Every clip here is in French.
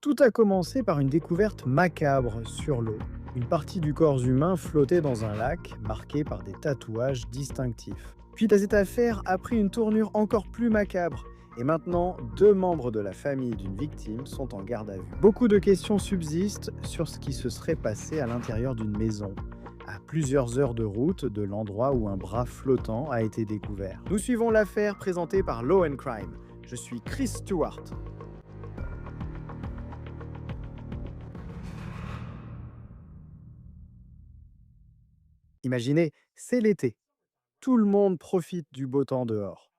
Tout a commencé par une découverte macabre sur l'eau. Une partie du corps humain flottait dans un lac, marqué par des tatouages distinctifs. Puis cette affaire a pris une tournure encore plus macabre. Et maintenant, deux membres de la famille d'une victime sont en garde à vue. Beaucoup de questions subsistent sur ce qui se serait passé à l'intérieur d'une maison, à plusieurs heures de route de l'endroit où un bras flottant a été découvert. Nous suivons l'affaire présentée par Law and Crime. Je suis Chris Stewart. Imaginez, c'est l'été. Tout le monde profite du beau temps dehors.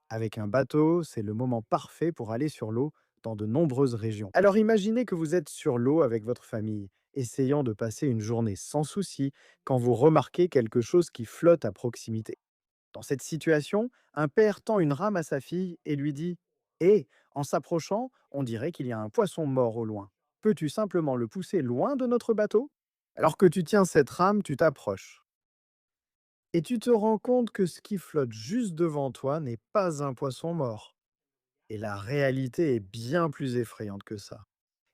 Avec un bateau, c'est le moment parfait pour aller sur l'eau dans de nombreuses régions. Alors imaginez que vous êtes sur l'eau avec votre famille, essayant de passer une journée sans souci quand vous remarquez quelque chose qui flotte à proximité. Dans cette situation, un père tend une rame à sa fille et lui dit: «Hé, en s'approchant, on dirait qu'il y a un poisson mort au loin. Peux-tu simplement le pousser loin de notre bateau?» Alors que tu tiens cette rame, tu t'approches. Et tu te rends compte que ce qui flotte juste devant toi n'est pas un poisson mort. Et la réalité est bien plus effrayante que ça.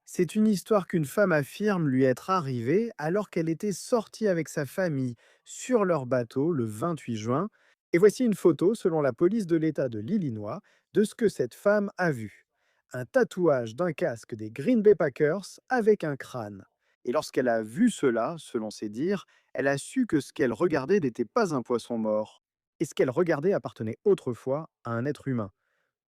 C'est une histoire qu'une femme affirme lui être arrivée alors qu'elle était sortie avec sa famille sur leur bateau le 28 juin. Et voici une photo, selon la police de l'État de l'Illinois, de ce que cette femme a vu. Un tatouage d'un casque des Green Bay Packers avec un crâne. Et lorsqu'elle a vu cela, selon ses dires, elle a su que ce qu'elle regardait n'était pas un poisson mort. Et ce qu'elle regardait appartenait autrefois à un être humain.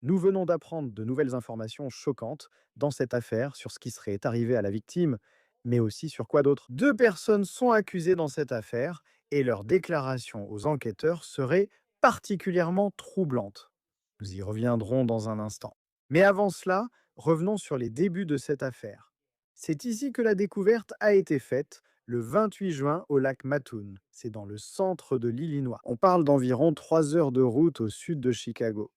Nous venons d'apprendre de nouvelles informations choquantes dans cette affaire sur ce qui serait arrivé à la victime, mais aussi sur quoi d'autre. Deux personnes sont accusées dans cette affaire et leurs déclarations aux enquêteurs seraient particulièrement troublantes. Nous y reviendrons dans un instant. Mais avant cela, revenons sur les débuts de cette affaire. C'est ici que la découverte a été faite, le 28 juin au lac Mattoon. C'est dans le centre de l'Illinois. On parle d'environ 3 heures de route au sud de Chicago.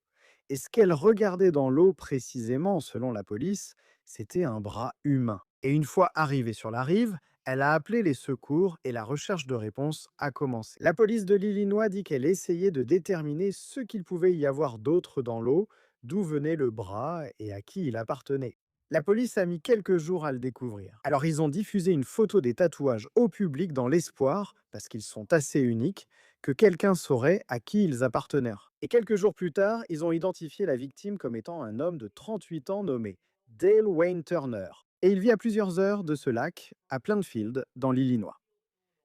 Et ce qu'elle regardait dans l'eau précisément, selon la police, c'était un bras humain. Et une fois arrivée sur la rive, elle a appelé les secours et la recherche de réponse a commencé. La police de l'Illinois dit qu'elle essayait de déterminer ce qu'il pouvait y avoir d'autre dans l'eau, d'où venait le bras et à qui il appartenait. La police a mis quelques jours à le découvrir. Alors ils ont diffusé une photo des tatouages au public dans l'espoir, parce qu'ils sont assez uniques, que quelqu'un saurait à qui ils appartenaient. Et quelques jours plus tard, ils ont identifié la victime comme étant un homme de 38 ans nommé Dale Wayne Turner. Et il vit à plusieurs heures de ce lac, à Plainfield, dans l'Illinois.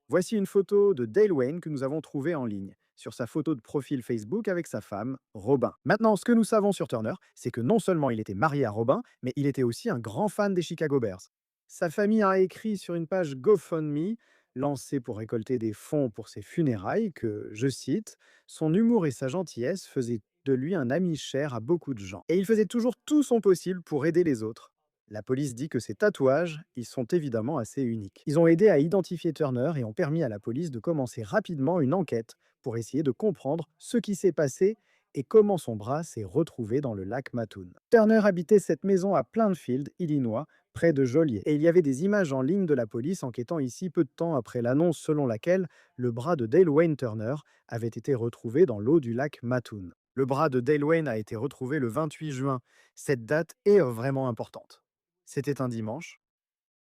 Voici une photo de Dale Wayne que nous avons trouvée en ligne, sur sa photo de profil Facebook avec sa femme, Robin. Maintenant, ce que nous savons sur Turner, c'est que non seulement il était marié à Robin, mais il était aussi un grand fan des Chicago Bears. Sa famille a écrit sur une page GoFundMe, lancée pour récolter des fonds pour ses funérailles, que, je cite, son humour et sa gentillesse faisaient de lui un ami cher à beaucoup de gens. Et il faisait toujours tout son possible pour aider les autres. La police dit que ces tatouages, ils sont évidemment assez uniques. Ils ont aidé à identifier Turner et ont permis à la police de commencer rapidement une enquête pour essayer de comprendre ce qui s'est passé et comment son bras s'est retrouvé dans le lac Mattoon. Turner habitait cette maison à Plainfield, Illinois, près de Joliet. Et il y avait des images en ligne de la police enquêtant ici peu de temps après l'annonce selon laquelle le bras de Dale Wayne Turner avait été retrouvé dans l'eau du lac Mattoon. Le bras de Dale Wayne a été retrouvé le 28 juin. Cette date est vraiment importante. C'était un dimanche.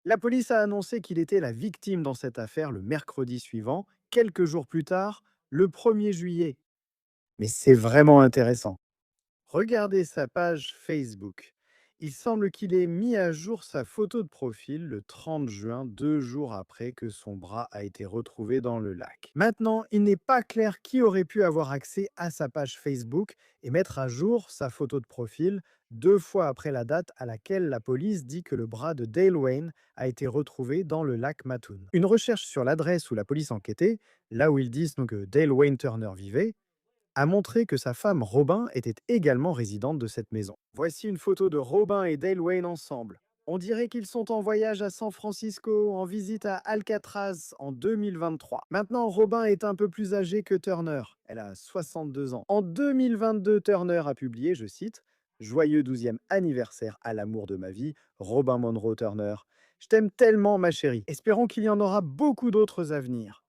La police a annoncé qu'il était la victime dans cette affaire le mercredi suivant, quelques jours plus tard, le 1er juillet. Mais c'est vraiment intéressant. Regardez sa page Facebook. Il semble qu'il ait mis à jour sa photo de profil le 30 juin, 2 jours après que son bras a été retrouvé dans le lac. Maintenant, il n'est pas clair qui aurait pu avoir accès à sa page Facebook et mettre à jour sa photo de profil 2 fois après la date à laquelle la police dit que le bras de Dale Wayne a été retrouvé dans le lac Mattoon. Une recherche sur l'adresse où la police enquêtait, là où ils disent donc que Dale Wayne Turner vivait, a montré que sa femme Robin était également résidente de cette maison. Voici une photo de Robin et Dale Wayne ensemble. On dirait qu'ils sont en voyage à San Francisco, en visite à Alcatraz en 2023. Maintenant, Robin est un peu plus âgée que Turner. Elle a 62 ans. En 2022, Turner a publié, je cite, «Joyeux 12e anniversaire à l'amour de ma vie, Robin Monroe Turner. Je t'aime tellement, ma chérie. Espérons qu'il y en aura beaucoup d'autres à venir.»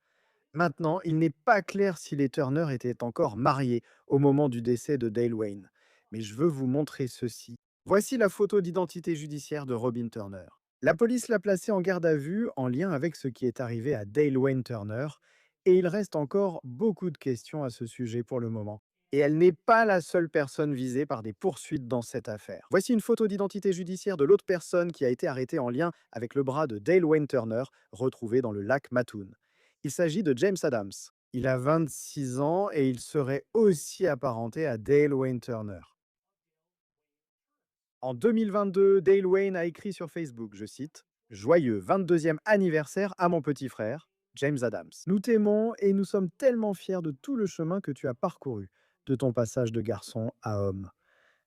Maintenant, il n'est pas clair si les Turner étaient encore mariés au moment du décès de Dale Wayne. Mais je veux vous montrer ceci. Voici la photo d'identité judiciaire de Robin Turner. La police l'a placé en garde à vue en lien avec ce qui est arrivé à Dale Wayne Turner, et il reste encore beaucoup de questions à ce sujet pour le moment. Et elle n'est pas la seule personne visée par des poursuites dans cette affaire. Voici une photo d'identité judiciaire de l'autre personne qui a été arrêtée en lien avec le bras de Dale Wayne Turner, retrouvé dans le lac Mattoon. Il s'agit de James Adams. Il a 26 ans et il serait aussi apparenté à Dale Wayne Turner. En 2022, Dale Wayne a écrit sur Facebook, je cite, Joyeux 22e anniversaire à mon petit frère, James Adams. Nous t'aimons et nous sommes tellement fiers de tout le chemin que tu as parcouru, de ton passage de garçon à homme.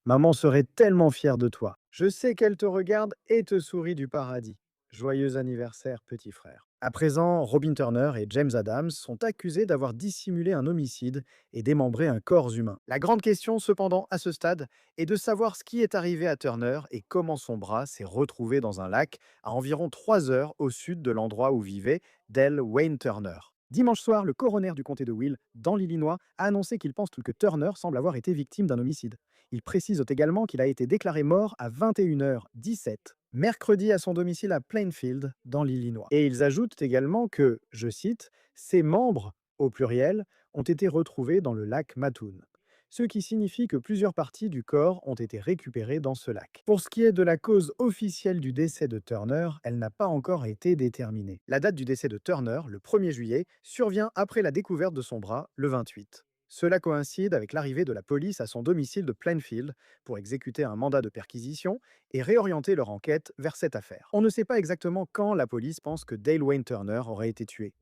Maman serait tellement fière de toi. Je sais qu'elle te regarde et te sourit du paradis. Joyeux anniversaire, petit frère. À présent, Robin Turner et James Adams sont accusés d'avoir dissimulé un homicide et démembré un corps humain. La grande question, cependant, à ce stade, est de savoir ce qui est arrivé à Turner et comment son bras s'est retrouvé dans un lac à environ 3 heures au sud de l'endroit où vivait Dale Wayne Turner. Dimanche soir, le coroner du comté de Will, dans l'Illinois, a annoncé qu'il pense que Turner semble avoir été victime d'un homicide. Il précise également qu'il a été déclaré mort à 21h17, mercredi à son domicile à Plainfield, dans l'Illinois. Et ils ajoutent également que, je cite, ses membres, au pluriel, ont été retrouvés dans le lac Mattoon, ce qui signifie que plusieurs parties du corps ont été récupérées dans ce lac. Pour ce qui est de la cause officielle du décès de Turner, elle n'a pas encore été déterminée. La date du décès de Turner, le 1er juillet, survient après la découverte de son bras, le 28. Cela coïncide avec l'arrivée de la police à son domicile de Plainfield pour exécuter un mandat de perquisition et réorienter leur enquête vers cette affaire. On ne sait pas exactement quand la police pense que Dale Wayne Turner aurait été tué.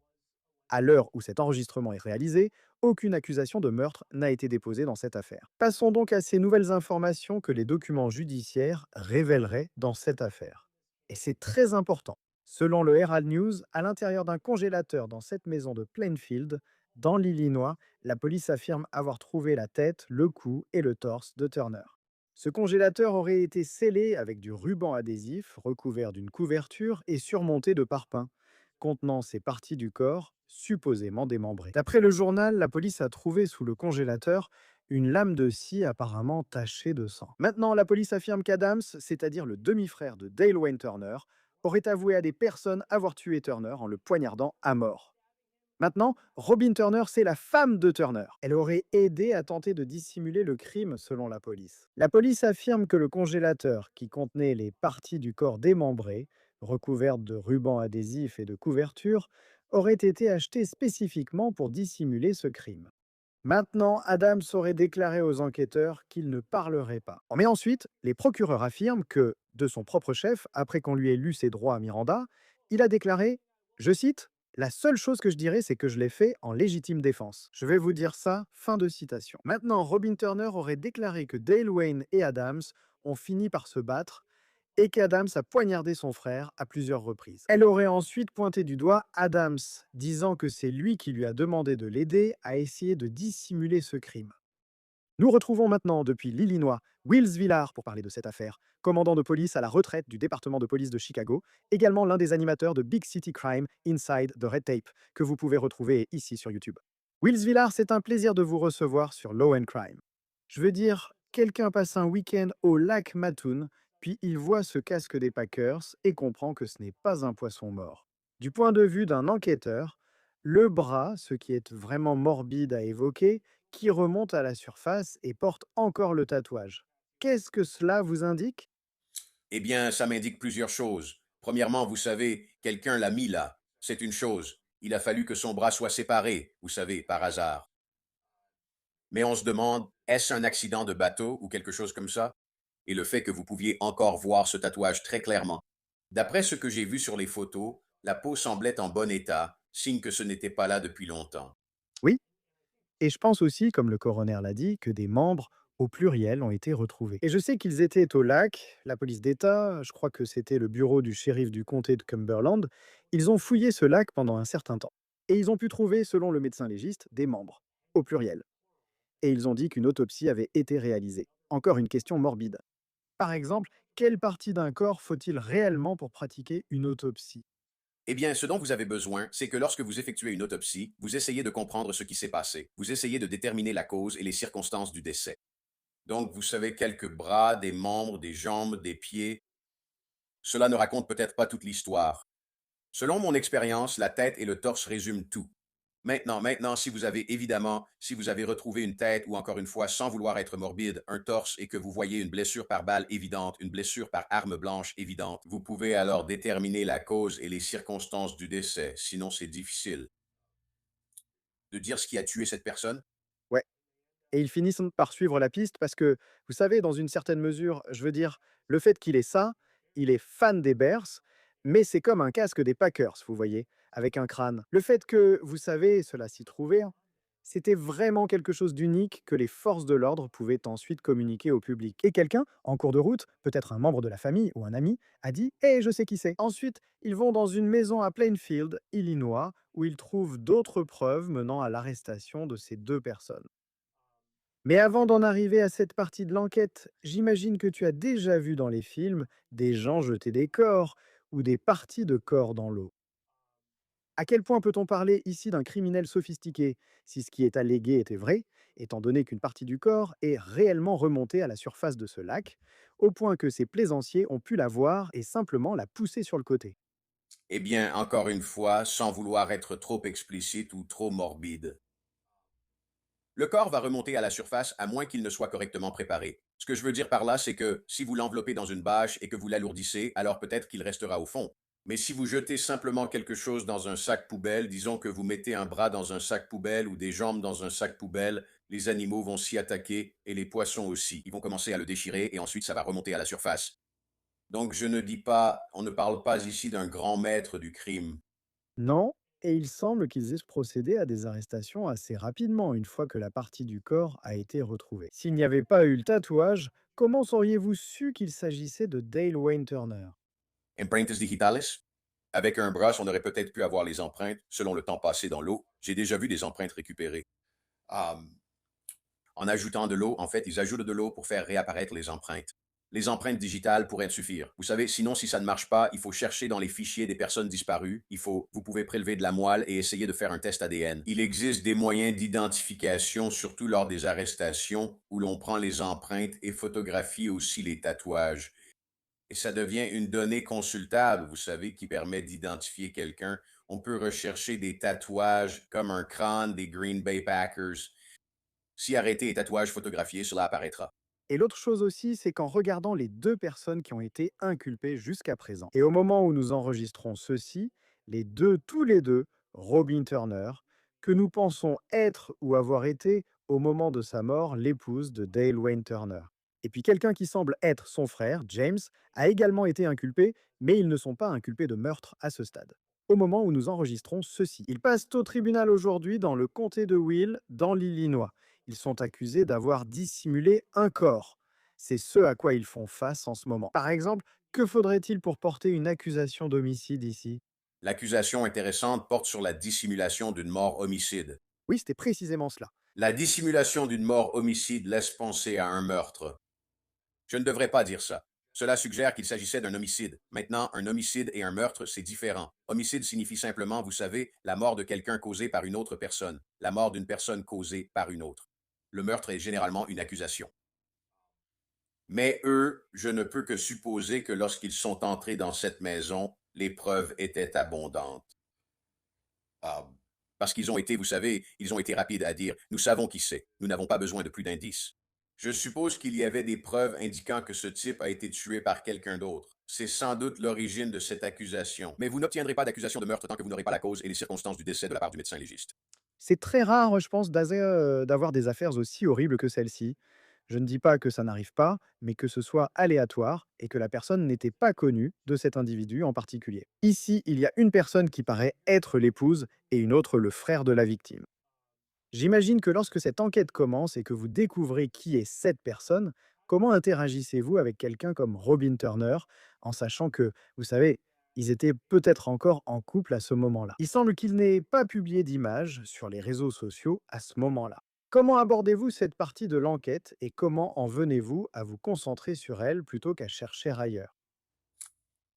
À l'heure où cet enregistrement est réalisé, aucune accusation de meurtre n'a été déposée dans cette affaire. Passons donc à ces nouvelles informations que les documents judiciaires révéleraient dans cette affaire. Et c'est très important. Selon le Herald News, à l'intérieur d'un congélateur dans cette maison de Plainfield, dans l'Illinois, la police affirme avoir trouvé la tête, le cou et le torse de Turner. Ce congélateur aurait été scellé avec du ruban adhésif recouvert d'une couverture et surmonté de parpaings contenant ces parties du corps supposément démembrées. D'après le journal, la police a trouvé sous le congélateur une lame de scie apparemment tachée de sang. Maintenant, la police affirme qu'Adams, c'est-à-dire le demi-frère de Dale Wayne Turner, aurait avoué à des personnes avoir tué Turner en le poignardant à mort. Maintenant, Robin Turner, c'est la femme de Turner. Elle aurait aidé à tenter de dissimuler le crime, selon la police. La police affirme que le congélateur, qui contenait les parties du corps démembrées, recouvertes de rubans adhésifs et de couvertures, aurait été acheté spécifiquement pour dissimuler ce crime. Maintenant, Adams aurait déclaré aux enquêteurs qu'il ne parlerait pas. Mais ensuite, les procureurs affirment que, de son propre chef, après qu'on lui ait lu ses droits à Miranda, il a déclaré, je cite, la seule chose que je dirais, c'est que je l'ai fait en légitime défense. Je vais vous dire ça, fin de citation. Maintenant, Robin Turner aurait déclaré que Dale Wayne et Adams ont fini par se battre et qu'Adams a poignardé son frère à plusieurs reprises. Elle aurait ensuite pointé du doigt Adams, disant que c'est lui qui lui a demandé de l'aider à essayer de dissimuler ce crime. Nous retrouvons maintenant depuis l'Illinois Wills Villar pour parler de cette affaire, commandant de police à la retraite du département de police de Chicago, également l'un des animateurs de Big City Crime Inside the Red Tape, que vous pouvez retrouver ici sur YouTube. Wills Villar, c'est un plaisir de vous recevoir sur Law and Crime. Je veux dire, quelqu'un passe un week-end au lac Mattoon, puis il voit ce casque des Packers et comprend que ce n'est pas un poisson mort. Du point de vue d'un enquêteur, le bras, ce qui est vraiment morbide à évoquer, qui remonte à la surface et porte encore le tatouage. Qu'est-ce que cela vous indique? Eh bien, ça m'indique plusieurs choses. Premièrement, vous savez, quelqu'un l'a mis là. C'est une chose. Il a fallu que son bras soit séparé, vous savez, par hasard. Mais on se demande, est-ce un accident de bateau ou quelque chose comme ça? Et le fait que vous pouviez encore voir ce tatouage très clairement. D'après ce que j'ai vu sur les photos, la peau semblait en bon état, signe que ce n'était pas là depuis longtemps. Oui, et je pense aussi, comme le coroner l'a dit, que des membres au pluriel ont été retrouvés. Et je sais qu'ils étaient au lac, la police d'État, je crois que c'était le bureau du shérif du comté de Cumberland, ils ont fouillé ce lac pendant un certain temps. Et ils ont pu trouver, selon le médecin légiste, des membres, au pluriel. Et ils ont dit qu'une autopsie avait été réalisée. Encore une question morbide. Par exemple, quelle partie d'un corps faut-il réellement pour pratiquer une autopsie? Eh bien, ce dont vous avez besoin, c'est que lorsque vous effectuez une autopsie, vous essayez de comprendre ce qui s'est passé. Vous essayez de déterminer la cause et les circonstances du décès. Donc, vous savez, quelques bras, des membres, des jambes, des pieds. Cela ne raconte peut-être pas toute l'histoire. Selon mon expérience, la tête et le torse résument tout. Maintenant, si vous avez retrouvé une tête ou encore une fois, sans vouloir être morbide, un torse et que vous voyez une blessure par balle évidente, une blessure par arme blanche évidente, vous pouvez alors déterminer la cause et les circonstances du décès. Sinon, c'est difficile de dire ce qui a tué cette personne. Ouais. Et ils finissent par suivre la piste parce que, vous savez, dans une certaine mesure, je veux dire, le fait qu'il ait ça, il est fan des Bears, mais c'est comme un casque des Packers, vous voyez, avec un crâne. Le fait que, vous savez, cela s'y trouvait, hein, c'était vraiment quelque chose d'unique que les forces de l'ordre pouvaient ensuite communiquer au public. Et quelqu'un, en cours de route, peut-être un membre de la famille ou un ami, a dit «Eh, je sais qui c'est». Ensuite, ils vont dans une maison à Plainfield, Illinois, où ils trouvent d'autres preuves menant à l'arrestation de ces deux personnes. Mais avant d'en arriver à cette partie de l'enquête, j'imagine que tu as déjà vu dans les films des gens jeter des corps ou des parties de corps dans l'eau. À quel point peut-on parler ici d'un criminel sophistiqué si ce qui est allégué était vrai, étant donné qu'une partie du corps est réellement remontée à la surface de ce lac, au point que ces plaisanciers ont pu la voir et simplement la pousser sur le côté. Eh bien, encore une fois, sans vouloir être trop explicite ou trop morbide, le corps va remonter à la surface à moins qu'il ne soit correctement préparé. Ce que je veux dire par là, c'est que si vous l'enveloppez dans une bâche et que vous l'alourdissez, alors peut-être qu'il restera au fond. Mais si vous jetez simplement quelque chose dans un sac poubelle, disons que vous mettez un bras dans un sac poubelle ou des jambes dans un sac poubelle, les animaux vont s'y attaquer et les poissons aussi. Ils vont commencer à le déchirer et ensuite ça va remonter à la surface. Donc je ne dis pas, on ne parle pas ici d'un grand maître du crime. Non, et il semble qu'ils aient procédé à des arrestations assez rapidement une fois que la partie du corps a été retrouvée. S'il n'y avait pas eu le tatouage, comment auriez-vous su qu'il s'agissait de Dale Wayne Turner? Empreintes digitales? Avec un brush, on aurait peut-être pu avoir les empreintes selon le temps passé dans l'eau. J'ai déjà vu des empreintes récupérées. Ah, en ajoutant de l'eau, en fait, ils ajoutent de l'eau pour faire réapparaître les empreintes. Les empreintes digitales pourraient suffire. Vous savez, sinon, si ça ne marche pas, il faut chercher dans les fichiers des personnes disparues. Vous pouvez prélever de la moelle et essayer de faire un test ADN. Il existe des moyens d'identification, surtout lors des arrestations, où l'on prend les empreintes et photographie aussi les tatouages. Et ça devient une donnée consultable, vous savez, qui permet d'identifier quelqu'un. On peut rechercher des tatouages comme un crâne des Green Bay Packers. Si arrêté et tatouage photographié, cela apparaîtra. Et l'autre chose aussi, c'est qu'en regardant les deux personnes qui ont été inculpées jusqu'à présent, et au moment où nous enregistrons ceci, les deux, tous les deux, Robin Turner, que nous pensons être ou avoir été, au moment de sa mort, l'épouse de Dale Wayne Turner. Et puis quelqu'un qui semble être son frère, James, a également été inculpé, mais ils ne sont pas inculpés de meurtre à ce stade. Au moment où nous enregistrons ceci, ils passent au tribunal aujourd'hui dans le comté de Will, dans l'Illinois. Ils sont accusés d'avoir dissimulé un corps. C'est ce à quoi ils font face en ce moment. Par exemple, que faudrait-il pour porter une accusation d'homicide ici? L'accusation intéressante porte sur la dissimulation d'une mort homicide. Oui, c'était précisément cela. La dissimulation d'une mort homicide laisse penser à un meurtre. Je ne devrais pas dire ça. Cela suggère qu'il s'agissait d'un homicide. Maintenant, un homicide et un meurtre, c'est différent. Homicide signifie simplement, vous savez, la mort de quelqu'un causée par une autre personne, la mort d'une personne causée par une autre. Le meurtre est généralement une accusation. Mais eux, je ne peux que supposer que lorsqu'ils sont entrés dans cette maison, les preuves étaient abondantes. Ah, parce qu'ils ont été, vous savez, ils ont été rapides à dire, nous savons qui c'est, nous n'avons pas besoin de plus d'indices. Je suppose qu'il y avait des preuves indiquant que ce type a été tué par quelqu'un d'autre. C'est sans doute l'origine de cette accusation. Mais vous n'obtiendrez pas d'accusation de meurtre tant que vous n'aurez pas la cause et les circonstances du décès de la part du médecin légiste. C'est très rare, je pense, d'avoir des affaires aussi horribles que celle-ci. Je ne dis pas que ça n'arrive pas, mais que ce soit aléatoire et que la personne n'était pas connue de cet individu en particulier. Ici, il y a une personne qui paraît être l'épouse et une autre le frère de la victime. J'imagine que lorsque cette enquête commence et que vous découvrez qui est cette personne, comment interagissez-vous avec quelqu'un comme Robin Turner, en sachant que, vous savez, ils étaient peut-être encore en couple à ce moment-là. Il semble qu'il n'ait pas publié d'image sur les réseaux sociaux à ce moment-là. Comment abordez-vous cette partie de l'enquête et comment en venez-vous à vous concentrer sur elle plutôt qu'à chercher ailleurs?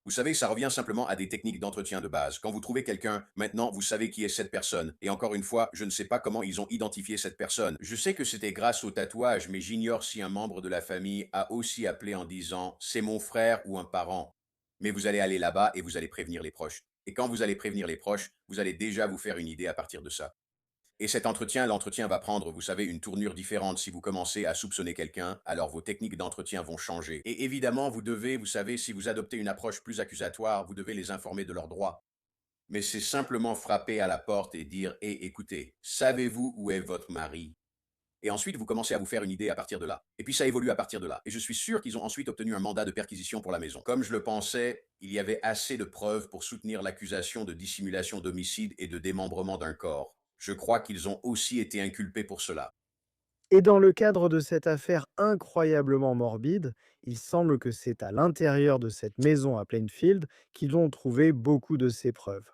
Vous savez, ça revient simplement à des techniques d'entretien de base. Quand vous trouvez quelqu'un, maintenant, vous savez qui est cette personne. Et encore une fois, je ne sais pas comment ils ont identifié cette personne. Je sais que c'était grâce au tatouage, mais j'ignore si un membre de la famille a aussi appelé en disant c'est mon frère ou un parent. Mais vous allez aller là-bas et vous allez prévenir les proches. Et quand vous allez prévenir les proches, vous allez déjà vous faire une idée à partir de ça. Et cet entretien, l'entretien va prendre, vous savez, une tournure différente. Si vous commencez à soupçonner quelqu'un, alors vos techniques d'entretien vont changer. Et évidemment, vous devez, vous savez, si vous adoptez une approche plus accusatoire, vous devez les informer de leurs droits. Mais c'est simplement frapper à la porte et dire, hé, écoutez, savez-vous où est votre mari? Et ensuite, vous commencez à vous faire une idée à partir de là. Et puis ça évolue à partir de là. Et je suis sûr qu'ils ont ensuite obtenu un mandat de perquisition pour la maison. Comme je le pensais, il y avait assez de preuves pour soutenir l'accusation de dissimulation d'homicide et de démembrement d'un corps. Je crois qu'ils ont aussi été inculpés pour cela. Et dans le cadre de cette affaire incroyablement morbide, il semble que c'est à l'intérieur de cette maison à Plainfield qu'ils ont trouvé beaucoup de ces preuves.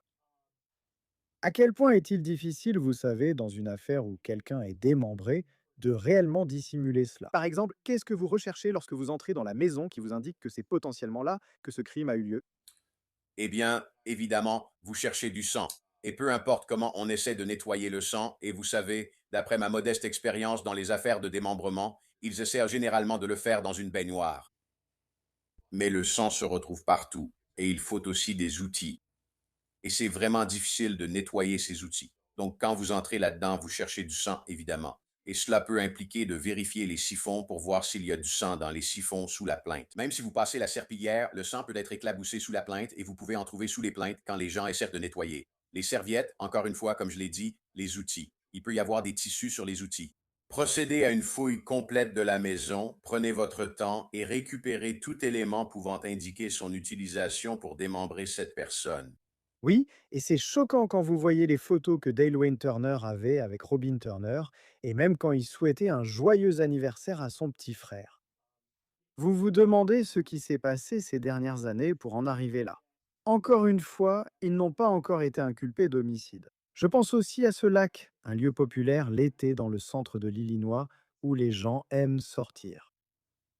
À quel point est-il difficile, vous savez, dans une affaire où quelqu'un est démembré, de réellement dissimuler cela? Par exemple, qu'est-ce que vous recherchez lorsque vous entrez dans la maison qui vous indique que c'est potentiellement là que ce crime a eu lieu? Eh bien, évidemment, vous cherchez du sang. Et peu importe comment on essaie de nettoyer le sang, et vous savez, d'après ma modeste expérience dans les affaires de démembrement, ils essaient généralement de le faire dans une baignoire. Mais le sang se retrouve partout, et il faut aussi des outils. Et c'est vraiment difficile de nettoyer ces outils. Donc, quand vous entrez là-dedans, vous cherchez du sang, évidemment. Et cela peut impliquer de vérifier les siphons pour voir s'il y a du sang dans les siphons sous la plainte. Même si vous passez la serpillière, le sang peut être éclaboussé sous la plainte et vous pouvez en trouver sous les plaintes quand les gens essaient de nettoyer. Les serviettes, encore une fois, comme je l'ai dit, les outils. Il peut y avoir des tissus sur les outils. Procédez à une fouille complète de la maison, prenez votre temps et récupérez tout élément pouvant indiquer son utilisation pour démembrer cette personne. Oui, et c'est choquant quand vous voyez les photos que Dale Wayne Turner avait avec Robin Turner, et même quand il souhaitait un joyeux anniversaire à son petit frère. Vous vous demandez ce qui s'est passé ces dernières années pour en arriver là. Encore une fois, ils n'ont pas encore été inculpés d'homicide. Je pense aussi à ce lac, un lieu populaire l'été dans le centre de l'Illinois où les gens aiment sortir.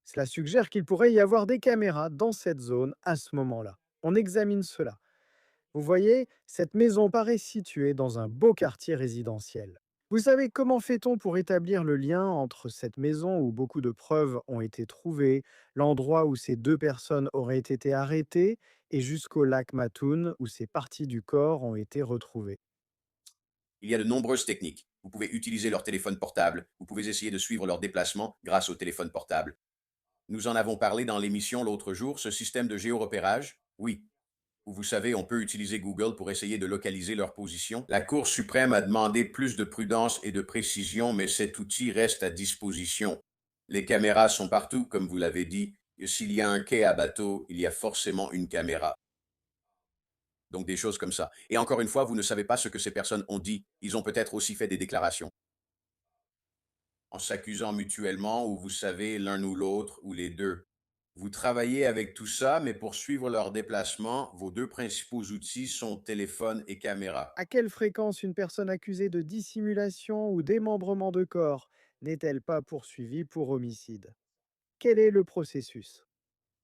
Cela suggère qu'il pourrait y avoir des caméras dans cette zone à ce moment-là. On examine cela. Vous voyez, cette maison paraît située dans un beau quartier résidentiel. Vous savez comment fait-on pour établir le lien entre cette maison où beaucoup de preuves ont été trouvées, l'endroit où ces deux personnes auraient été arrêtées, et jusqu'au lac Mattoon où ces parties du corps ont été retrouvées? Il y a de nombreuses techniques. Vous pouvez utiliser leur téléphone portable, vous pouvez essayer de suivre leurs déplacements grâce au téléphone portable. Nous en avons parlé dans l'émission l'autre jour, ce système de géorepérage. Oui, vous savez, on peut utiliser Google pour essayer de localiser leur position. La Cour suprême a demandé plus de prudence et de précision, mais cet outil reste à disposition. Les caméras sont partout, comme vous l'avez dit, et s'il y a un quai à bateau, il y a forcément une caméra. Donc des choses comme ça. Et encore une fois, vous ne savez pas ce que ces personnes ont dit. Ils ont peut-être aussi fait des déclarations en s'accusant mutuellement, ou vous savez, l'un ou l'autre, ou les deux. Vous travaillez avec tout ça, mais pour suivre leur déplacement, vos deux principaux outils sont téléphone et caméra. À quelle fréquence une personne accusée de dissimulation ou démembrement de corps n'est-elle pas poursuivie pour homicide? Quel est le processus?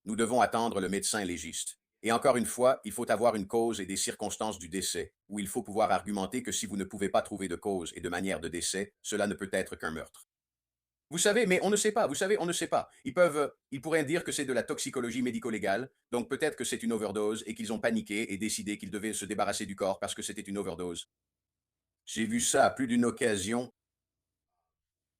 Nous devons attendre le médecin légiste. Et encore une fois, il faut avoir une cause et des circonstances du décès, où il faut pouvoir argumenter que si vous ne pouvez pas trouver de cause et de manière de décès, cela ne peut être qu'un meurtre. Vous savez, mais on ne sait pas, vous savez, on ne sait pas. Ils pourraient dire que c'est de la toxicologie médico-légale, donc peut-être que c'est une overdose et qu'ils ont paniqué et décidé qu'ils devaient se débarrasser du corps parce que c'était une overdose. J'ai vu ça à plus d'une occasion,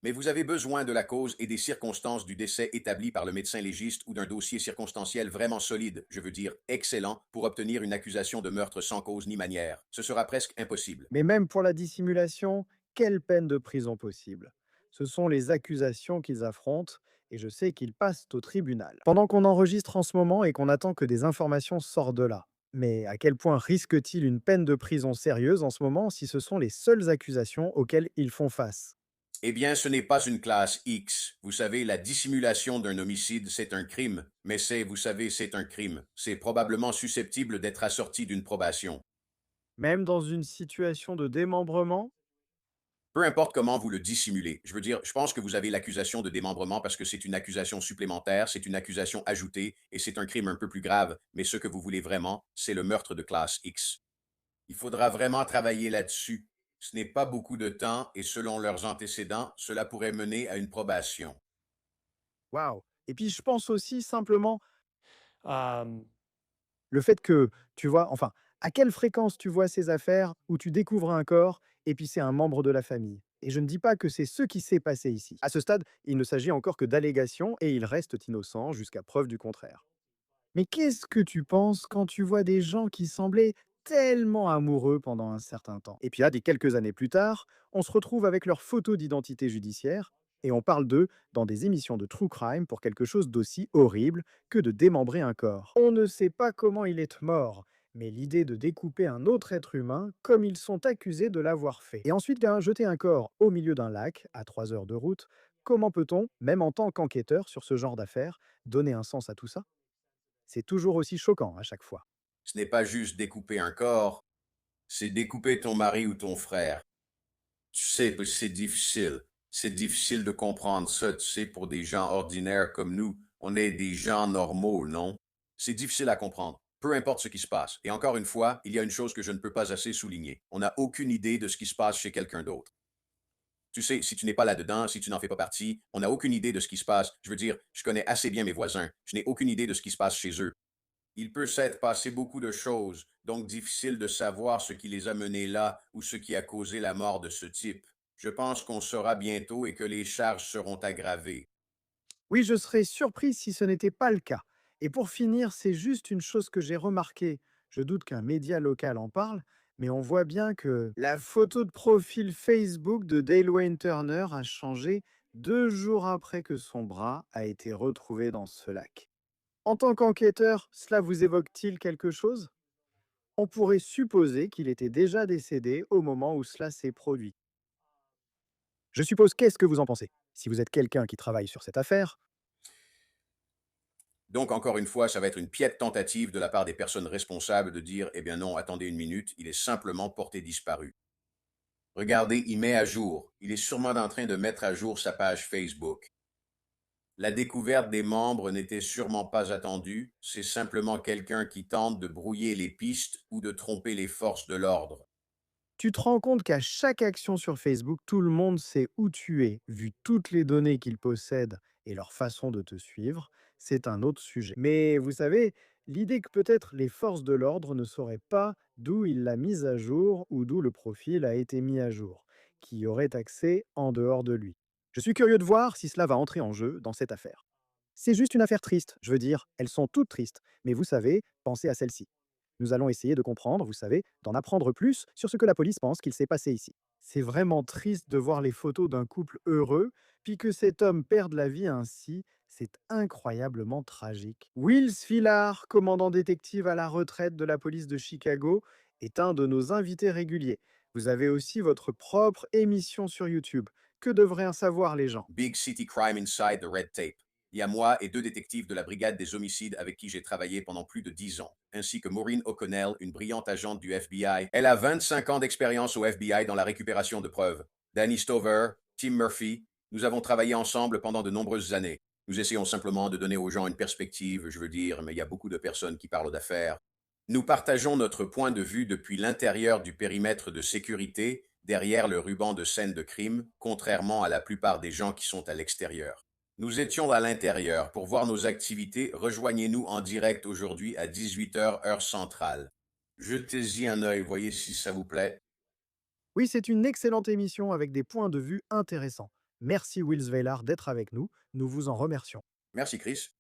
mais vous avez besoin de la cause et des circonstances du décès établies par le médecin légiste ou d'un dossier circonstanciel vraiment solide, je veux dire excellent, pour obtenir une accusation de meurtre sans cause ni manière. Ce sera presque impossible. Mais même pour la dissimulation, quelle peine de prison possible? Ce sont les accusations qu'ils affrontent et je sais qu'ils passent au tribunal. Pendant qu'on enregistre en ce moment et qu'on attend que des informations sortent de là. Mais à quel point risque-t-il une peine de prison sérieuse en ce moment si ce sont les seules accusations auxquelles ils font face? Eh bien, ce n'est pas une classe X. Vous savez, la dissimulation d'un homicide, c'est un crime, mais vous savez, c'est un crime. C'est probablement susceptible d'être assorti d'une probation. Même dans une situation de démembrement? Peu importe comment vous le dissimulez. Je veux dire, je pense que vous avez l'accusation de démembrement parce que c'est une accusation supplémentaire, c'est une accusation ajoutée et c'est un crime un peu plus grave, mais ce que vous voulez vraiment, c'est le meurtre de classe X. Il faudra vraiment travailler là-dessus. Ce n'est pas beaucoup de temps et selon leurs antécédents, cela pourrait mener à une probation. Waouh! Et puis je pense aussi simplement Um, le fait que, tu vois, enfin, à quelle fréquence tu vois ces affaires où tu découvres un corps et puis c'est un membre de la famille? Et je ne dis pas que c'est ce qui s'est passé ici. À ce stade, il ne s'agit encore que d'allégations et il reste innocent jusqu'à preuve du contraire. Mais qu'est-ce que tu penses quand tu vois des gens qui semblaient tellement amoureux pendant un certain temps? Et puis là, des quelques années plus tard, on se retrouve avec leur photo d'identité judiciaire et on parle d'eux dans des émissions de true crime pour quelque chose d'aussi horrible que de démembrer un corps. On ne sait pas comment il est mort, mais l'idée de découper un autre être humain comme ils sont accusés de l'avoir fait. Et ensuite, jeter un corps au milieu d'un lac, à 3 heures de route, comment peut-on, même en tant qu'enquêteur sur ce genre d'affaires, donner un sens à tout ça? C'est toujours aussi choquant à chaque fois. Ce n'est pas juste découper un corps, c'est découper ton mari ou ton frère. Tu sais, c'est difficile. C'est difficile de comprendre ça, tu sais, pour des gens ordinaires comme nous. On est des gens normaux, non? C'est difficile à comprendre. Peu importe ce qui se passe. Et encore une fois, il y a une chose que je ne peux pas assez souligner. On n'a aucune idée de ce qui se passe chez quelqu'un d'autre. Tu sais, si tu n'es pas là-dedans, si tu n'en fais pas partie, on n'a aucune idée de ce qui se passe. Je veux dire, je connais assez bien mes voisins. Je n'ai aucune idée de ce qui se passe chez eux. Il peut s'être passé beaucoup de choses, donc difficile de savoir ce qui les a menés là ou ce qui a causé la mort de ce type. Je pense qu'on saura bientôt et que les charges seront aggravées. Oui, je serais surpris si ce n'était pas le cas. Et pour finir, c'est juste une chose que j'ai remarquée. Je doute qu'un média local en parle, mais on voit bien que la photo de profil Facebook de Dale Wayne Turner a changé 2 jours après que son bras a été retrouvé dans ce lac. En tant qu'enquêteur, cela vous évoque-t-il quelque chose? On pourrait supposer qu'il était déjà décédé au moment où cela s'est produit. Je suppose, qu'est-ce que vous en pensez? Si vous êtes quelqu'un qui travaille sur cette affaire, Donc, encore une fois, ça va être une piètre tentative de la part des personnes responsables de dire, eh bien non, attendez une minute, il est simplement porté disparu. Regardez, il met à jour. Il est sûrement en train de mettre à jour sa page Facebook. La découverte des membres n'était sûrement pas attendue, c'est simplement quelqu'un qui tente de brouiller les pistes ou de tromper les forces de l'ordre. tu te rends compte qu'à chaque action sur Facebook, tout le monde sait où tu es, vu toutes les données qu'ils possèdent et leur façon de te suivre, c'est un autre sujet. Mais vous savez, l'idée que peut-être les forces de l'ordre ne sauraient pas d'où il l'a mise à jour ou d'où le profil a été mis à jour, qui y aurait accès en dehors de lui. Je suis curieux de voir si cela va entrer en jeu dans cette affaire. C'est juste une affaire triste, je veux dire, elles sont toutes tristes, mais vous savez, pensez à celle-ci. Nous allons essayer de comprendre, vous savez, d'en apprendre plus sur ce que la police pense qu'il s'est passé ici. C'est vraiment triste de voir les photos d'un couple heureux, puis que cet homme perde la vie ainsi. C'est incroyablement tragique. Will Svillar, commandant détective à la retraite de la police de Chicago, est un de nos invités réguliers. Vous avez aussi votre propre émission sur YouTube. Que devraient en savoir les gens? Big City Crime Inside the Red Tape. Il y a moi et deux détectives de la brigade des homicides avec qui j'ai travaillé pendant plus de 10 ans, ainsi que Maureen O'Connell, une brillante agente du FBI. Elle a 25 ans d'expérience au FBI dans la récupération de preuves. Danny Stover, Tim Murphy, nous avons travaillé ensemble pendant de nombreuses années. Nous essayons simplement de donner aux gens une perspective, je veux dire, mais il y a beaucoup de personnes qui parlent d'affaires. Nous partageons notre point de vue depuis l'intérieur du périmètre de sécurité, derrière le ruban de scène de crime, contrairement à la plupart des gens qui sont à l'extérieur. Nous étions à l'intérieur. Pour voir nos activités, rejoignez-nous en direct aujourd'hui à 18 heures heure centrale. Jetez-y un œil, voyez si ça vous plaît. Oui, c'est une excellente émission avec des points de vue intéressants. Merci Will Svelard d'être avec nous, nous vous en remercions. Merci Chris.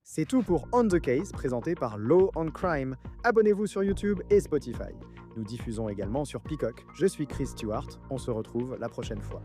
C'est tout pour On the Case, présenté par Law on Crime. Abonnez-vous sur YouTube et Spotify. Nous diffusons également sur Peacock. Je suis Chris Stewart, on se retrouve la prochaine fois.